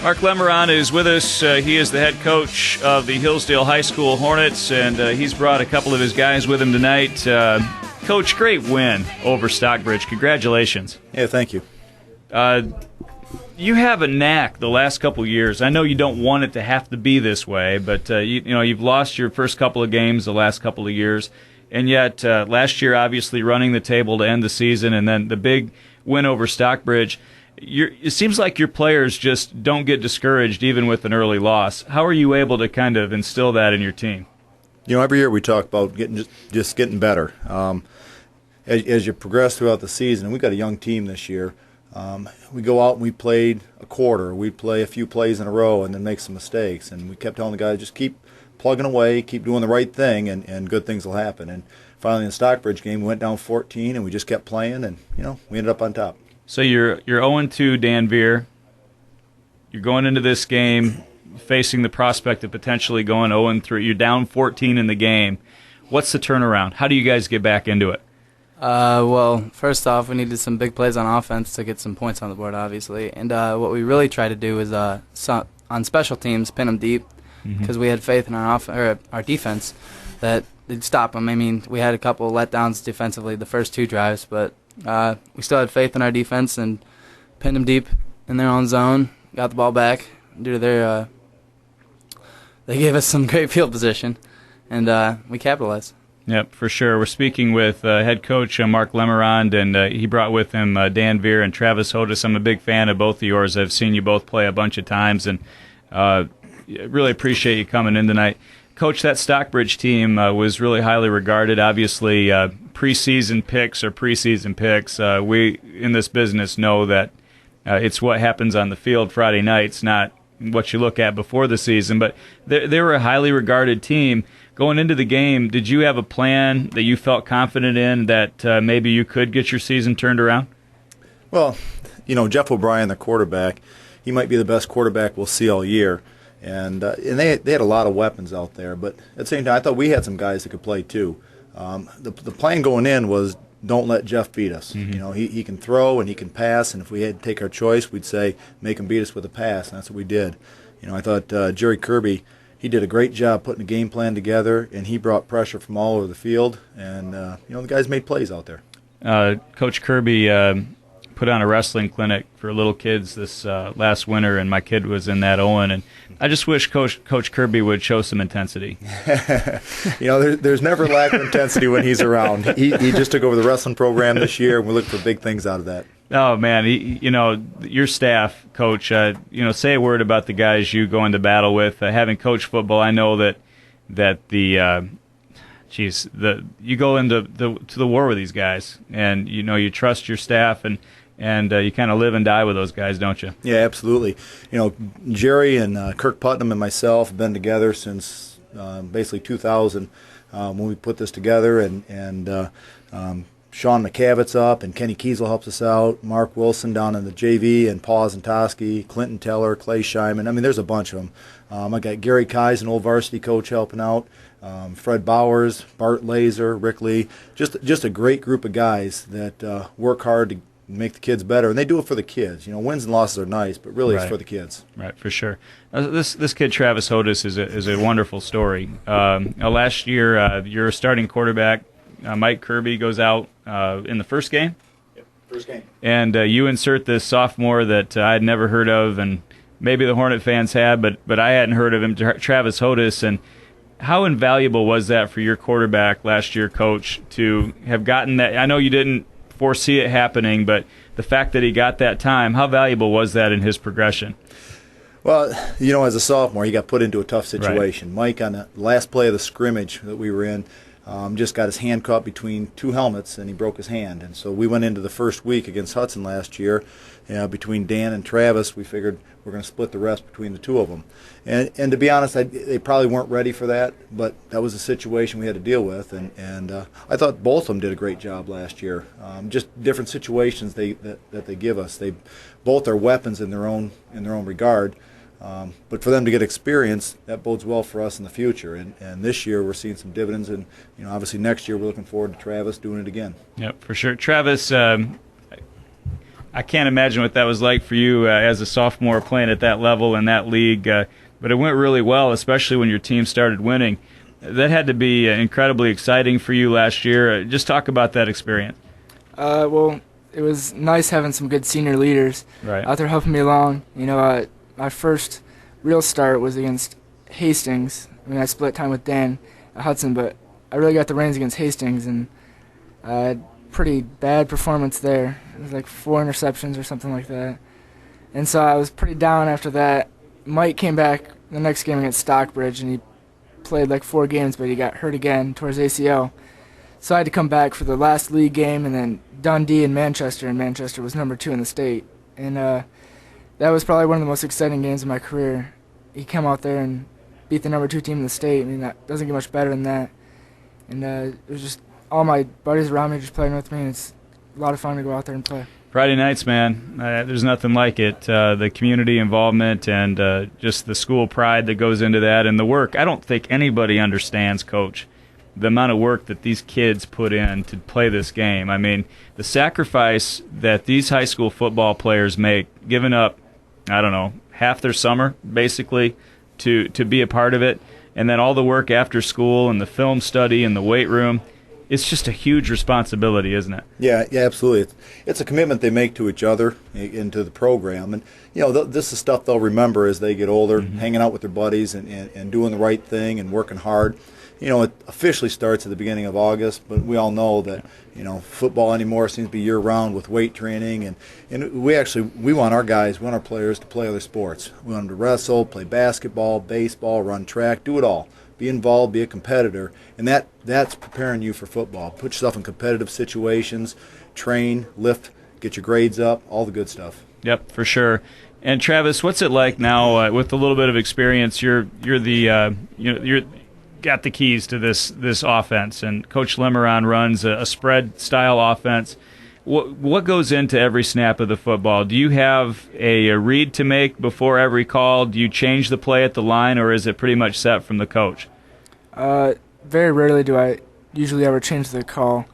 Mark Lemerand is with us. He is the head coach of the Hillsdale High School Hornets, and he's brought a couple of his guys with him tonight. Coach, great win over Stockbridge. Congratulations. Yeah, thank you. You have a knack the last couple of years. I know you don't want it to have to be this way, but you've lost your first couple of games the last couple of years, and yet last year obviously running the table to end the season, and then the big win over Stockbridge. It seems like your players just don't get discouraged even with an early loss. How are you able to kind of instill that in your team? Every year we talk about getting better. As you progress throughout the season, and we've got a young team this year, we go out and we played a quarter. We play a few plays in a row and then make some mistakes. And we kept telling the guys, just keep plugging away, keep doing the right thing, and good things will happen. And finally in the Stockbridge game, we went down 14, and we just kept playing, and we ended up on top. So you're 0-2, Dan Vear. You're going into this game facing the prospect of potentially going 0-3. You're down 14 in the game. What's the turnaround? How do you guys get back into it? Well, first off, we needed some big plays on offense to get some points on the board, obviously. And what we really tried to do is on special teams, pin them deep, because we had faith in our defense that they'd stop them. I mean, we had a couple letdowns defensively the first two drives, but we still had faith in our defense and pinned them deep in their own zone, got the ball back due to their they gave us some great field position, and we capitalized. Yep, for sure. We're speaking with head coach Mark Lemerand, and he brought with him Dan Vear and Travis Hodos. I'm a big fan of both of yours. I've seen you both play a bunch of times, and really appreciate you coming in tonight. Coach, that Stockbridge team was really highly regarded. Obviously, preseason picks are preseason picks. We, in this business, know that it's what happens on the field Friday nights, not what you look at before the season. But they were a highly regarded team. Going into the game, did you have a plan that you felt confident in that maybe you could get your season turned around? Well, Jeff O'Brien, the quarterback, he might be the best quarterback we'll see all year. And they had a lot of weapons out there, but at the same time, I thought we had some guys that could play too. The plan going in was don't let Jeff beat us. He can throw and he can pass, and if we had to take our choice, we'd say make him beat us with a pass, and that's what we did. I thought Jerry Kirby, he did a great job putting a game plan together, and he brought pressure from all over the field, and the guys made plays out there. Coach Kirby put on a wrestling clinic for little kids this last winter, and my kid was in that, Owen, and I just wish Coach Kirby would show some intensity. There's never lack of intensity when he's around. He just took over the wrestling program this year, and we look for big things out of that. Oh, man, your staff, Coach, say a word about the guys you go into battle with. Having coached football, I know that the you go into the war with these guys, and you trust your staff, and you kind of live and die with those guys, don't you? Yeah, absolutely. Jerry and Kirk Putnam and myself have been together since basically 2000 when we put this together, and Sean McCavitt's up, and Kenny Kiesel helps us out, Mark Wilson down in the JV, and Paul Zentowski, Clinton Teller, Clay Scheiman. I mean, there's a bunch of them. I got Gary Kais, an old varsity coach, helping out. Fred Bowers, Bart Laser, Rick Lee, just a great group of guys that work hard to make the kids better, and they do it for the kids. Wins and losses are nice, but really it's for the kids. Right, for sure. This kid Travis Hodos is a wonderful story. Last year, your starting quarterback Mike Kirby goes out in the first game. Yep, first game. And you insert this sophomore that I had never heard of, and maybe the Hornet fans had, but I hadn't heard of him, Travis Hodos. And how invaluable was that for your quarterback last year, Coach, to have gotten that? I know you didn't foresee it happening, but the fact that he got that time, how valuable was that in his progression? Well, as a sophomore, he got put into a tough situation. Right. Mike, on the last play of the scrimmage that we were in, just got his hand caught between two helmets, and he broke his hand. And so we went into the first week against Hudson last year. Between Dan and Travis, we figured we're going to split the rest between the two of them. And to be honest, they probably weren't ready for that, but that was a situation we had to deal with. And I thought both of them did a great job last year. Just different situations that they give us. They both are weapons in their own regard. But for them to get experience, that bodes well for us in the future. And this year we're seeing some dividends, and obviously next year we're looking forward to Travis doing it again. Yep, for sure. Travis, I can't imagine what that was like for you as a sophomore playing at that level in that league, but it went really well, especially when your team started winning. That had to be incredibly exciting for you last year. Just talk about that experience. Well, it was nice having some good senior leaders out there helping me along. You know, my first real start was against Hastings. I mean, I split time with Dan at Hudson, but I really got the reins against Hastings, and pretty bad performance there. It was like 4 interceptions or something like that. And so I was pretty down after that. Mike came back the next game against Stockbridge, and he played like 4 games, but he got hurt again towards ACL. So I had to come back for the last league game, and then Dundee and Manchester was number 2 in the state. And that was probably one of the most exciting games of my career. He came out there and beat the number 2 team in the state. I mean, that doesn't get much better than that. And it was just all my buddies around me just playing with me, and it's a lot of fun to go out there and play. Friday nights, man, there's nothing like it. The community involvement and just the school pride that goes into that and the work. I don't think anybody understands, Coach, the amount of work that these kids put in to play this game. I mean, the sacrifice that these high school football players make, giving up, I don't know, half their summer, basically, to be a part of it, and then all the work after school and the film study and the weight room. It's just a huge responsibility, isn't it? Yeah, absolutely. It's a commitment they make to each other and to the program. And, you know, this is stuff they'll remember as they get older, hanging out with their buddies and doing the right thing and working hard. You know, it officially starts at the beginning of August, but we all know that, you know, football anymore seems to be year-round with weight training. And we want our guys, we want our players to play other sports. We want them to wrestle, play basketball, baseball, run track, do it all. Be involved, be a competitor, and that's preparing you for football. Put yourself in competitive situations, train, lift, get your grades up, all the good stuff. Yep, for sure. And Travis, what's it like now with a little bit of experience? You're got the keys to this offense, and Coach Lemerand runs a spread style offense. What goes into every snap of the football? Do you have a read to make before every call? Do you change the play at the line, or is it pretty much set from the coach? Very rarely do I usually ever change the call.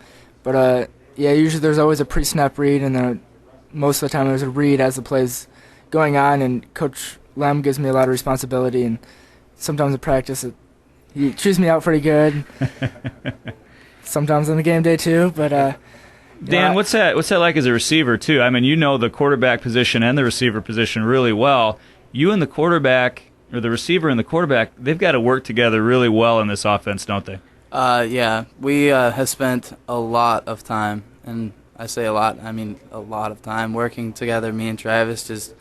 But, usually there's always a pre-snap read, and then most of the time there's a read as the play's going on, and Coach Lem gives me a lot of responsibility, and sometimes in practice he chews me out pretty good. Sometimes on the game day too, but Dan, what's that like as a receiver too? I mean, you know the quarterback position and the receiver position really well. You and the quarterback, or the receiver and the quarterback, they've got to work together really well in this offense, don't they? Yeah, we have spent a lot of time, and I say a lot, I mean a lot of time working together, me and Travis, just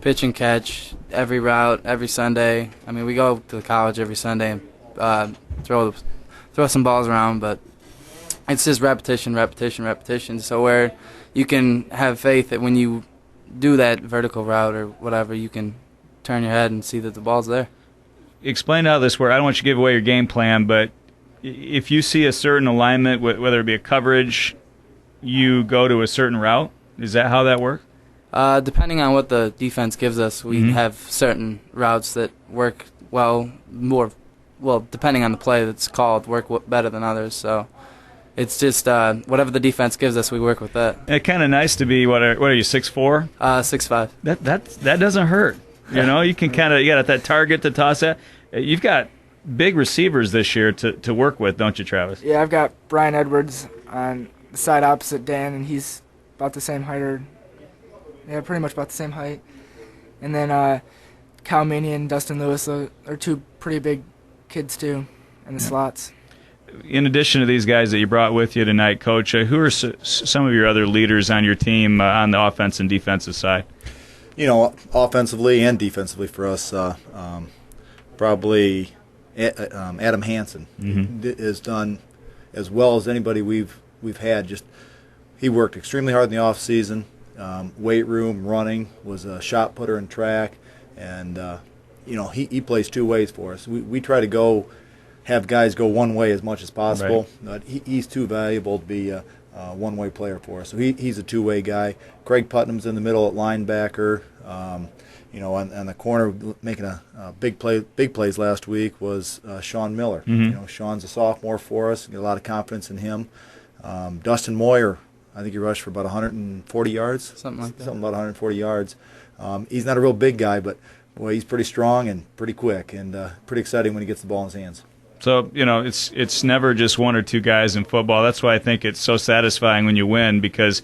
pitch and catch every route, every Sunday. I mean, we go to the college every Sunday and throw some balls around, but it's just repetition. So where you can have faith that when you do that vertical route or whatever, you can turn your head and see that the ball's there. Explain how this works. I don't want you to give away your game plan, but if you see a certain alignment, whether it be a coverage, you go to a certain route. Is that how that works? Depending on what the defense gives us, we have certain routes that work depending on the play that's called, work better than others. So it's just whatever the defense gives us, we work with that. It's kind of nice to be, what are you, 6'4"? 6'5". That doesn't hurt. You know, you can you got that target to toss at. You've got big receivers this year to work with, don't you, Travis? Yeah, I've got Brian Edwards on the side opposite Dan, and he's about the same height, pretty much about the same height. And then Cal Maney and Dustin Lewis are 2 pretty big kids too in the slots. In addition to these guys that you brought with you tonight, Coach, who are some of your other leaders on your team on the offense and defensive side? You know, offensively and defensively for us, probably Adam Hansen has done as well as anybody we've had. He worked extremely hard in the off season, weight room, running, was a shot putter in track, and he plays 2 ways for us. We try to have guys go one way as much as possible, but he's too valuable to be a one-way player for us. So he's a 2-way guy. Craig Putnam's in the middle at linebacker. On the corner making big plays last week was Sean Miller. Sean's a sophomore for us. Get a lot of confidence in him. Dustin Moyer I think he rushed for about 140 yards. Something like that. Something about 140 yards. He's not a real big guy, but boy, he's pretty strong and pretty quick, and pretty exciting when he gets the ball in his hands. So, it's never just one or two guys in football. That's why I think it's so satisfying when you win, because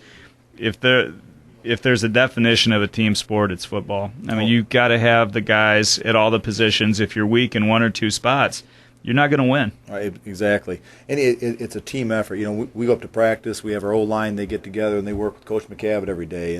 if there's a definition of a team sport, it's football. I mean, you've got to have the guys at all the positions. If you're weak in one or two spots, you're not going to win. Right, exactly. And it's a team effort. We go up to practice. We have our O-line. They get together and they work with Coach McCavitt every day.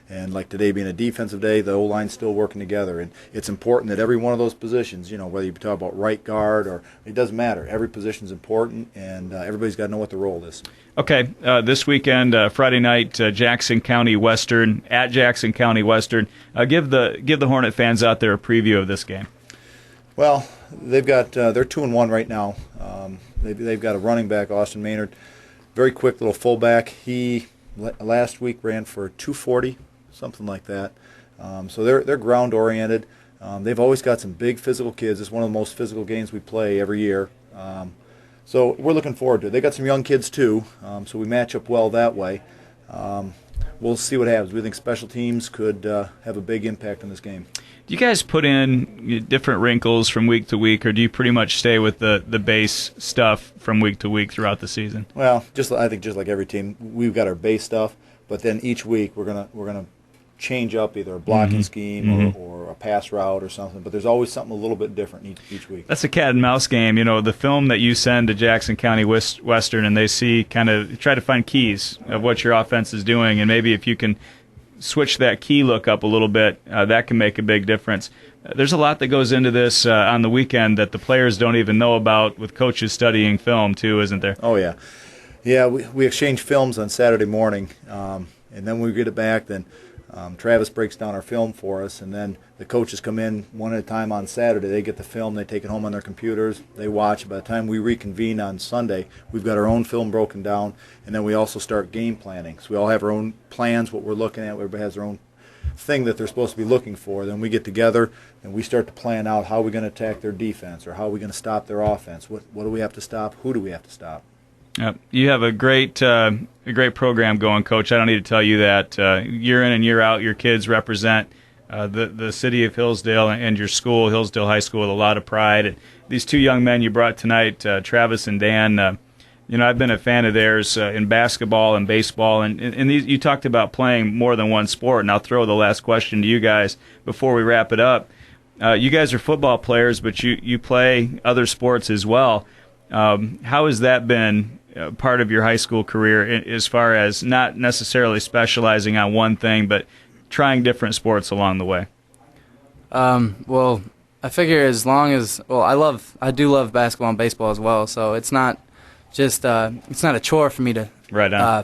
And like today being a defensive day, the O-line's still working together. And it's important that every one of those positions, whether you talk about right guard or it doesn't matter. Every position's important, and everybody's got to know what the role is. Okay, this weekend, Friday night, Jackson County Western at Jackson County Western. Give the Hornet fans out there a preview of this game. Well, they're 2-1 right now. They've got a running back, Austin Maynard, very quick little fullback. He last week ran for 240, something like that. So they're ground oriented. They've always got some big physical kids. It's one of the most physical games we play every year. So we're looking forward to it. They got some young kids too, so we match up well that way. We'll see what happens. We think special teams could have a big impact on this game. Do you guys put in different wrinkles from week to week, or do you pretty much stay with the base stuff from week to week throughout the season? Well, I think just like every team, we've got our base stuff, but then each week we're gonna change up either a blocking scheme or a pass route or something. But there's always something a little bit different each week. That's a cat and mouse game. The film that you send to Jackson County Western, and they see try to find keys of what your offense is doing, and maybe if you can switch that key look up a little bit, that can make a big difference. There's a lot that goes into this on the weekend that the players don't even know about, with coaches studying film too, isn't there? Oh yeah, we exchange films on Saturday morning, and then when we get it back, then Travis breaks down our film for us, and then the coaches come in one at a time on Saturday. They get the film, they take it home on their computers, they watch. By the time we reconvene on Sunday, we've got our own film broken down, and then we also start game planning. So we all have our own plans, what we're looking at. Everybody has their own thing that they're supposed to be looking for. Then we get together and we start to plan out how we're going to attack their defense, or how we're going to stop their offense. What do we have to stop? Who do we have to stop? You have a great program going, Coach. I don't need to tell you that. Year in and year out, your kids represent the city of Hillsdale and your school, Hillsdale High School, with a lot of pride. And these two young men you brought tonight, Travis and Dan, I've been a fan of theirs in basketball and baseball. And you talked about playing more than one sport, and I'll throw the last question to you guys before we wrap it up. You guys are football players, but you play other sports as well. How has that been part of your high school career, as far as not necessarily specializing on one thing, but trying different sports along the way? Well, I figure as long as I do love basketball and baseball as well, so it's not just it's not a chore for me to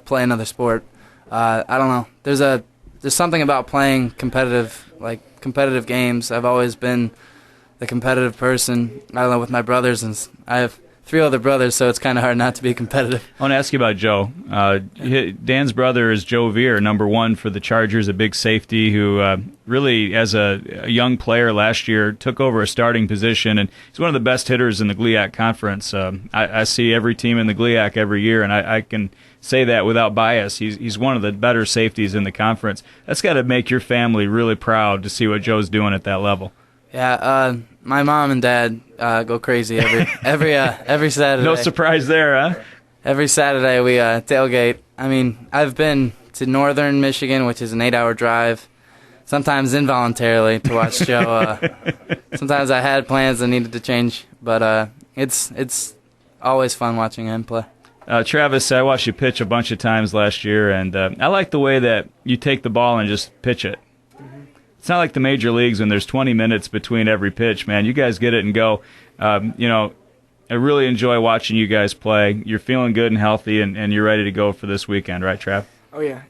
play another sport. I don't know. There's something about playing competitive games. I've always been the competitive person. I don't know, with my brothers, and I have 3 other brothers, so it's kind of hard not to be competitive. I want to ask you about Joe. Dan's brother is Joe Vear, number 1 for the Chargers, a big safety who really, as a young player last year, took over a starting position, and he's one of the best hitters in the GLIAC Conference. I see every team in the GLIAC every year, and I can say that without bias. He's one of the better safeties in the conference. That's got to make your family really proud to see what Joe's doing at that level. Yeah, my mom and dad go crazy every Saturday. No surprise there, huh? Every Saturday we tailgate. I mean, I've been to northern Michigan, which is an 8-hour drive, sometimes involuntarily, to watch Joe. Sometimes I had plans that needed to change, but it's always fun watching him play. Travis, I watched you pitch a bunch of times last year, and I like the way that you take the ball and just pitch it. It's not like the major leagues when there's 20 minutes between every pitch, man. You guys get it and go. I really enjoy watching you guys play. You're feeling good and healthy, and you're ready to go for this weekend, right, Trav? Oh, yeah.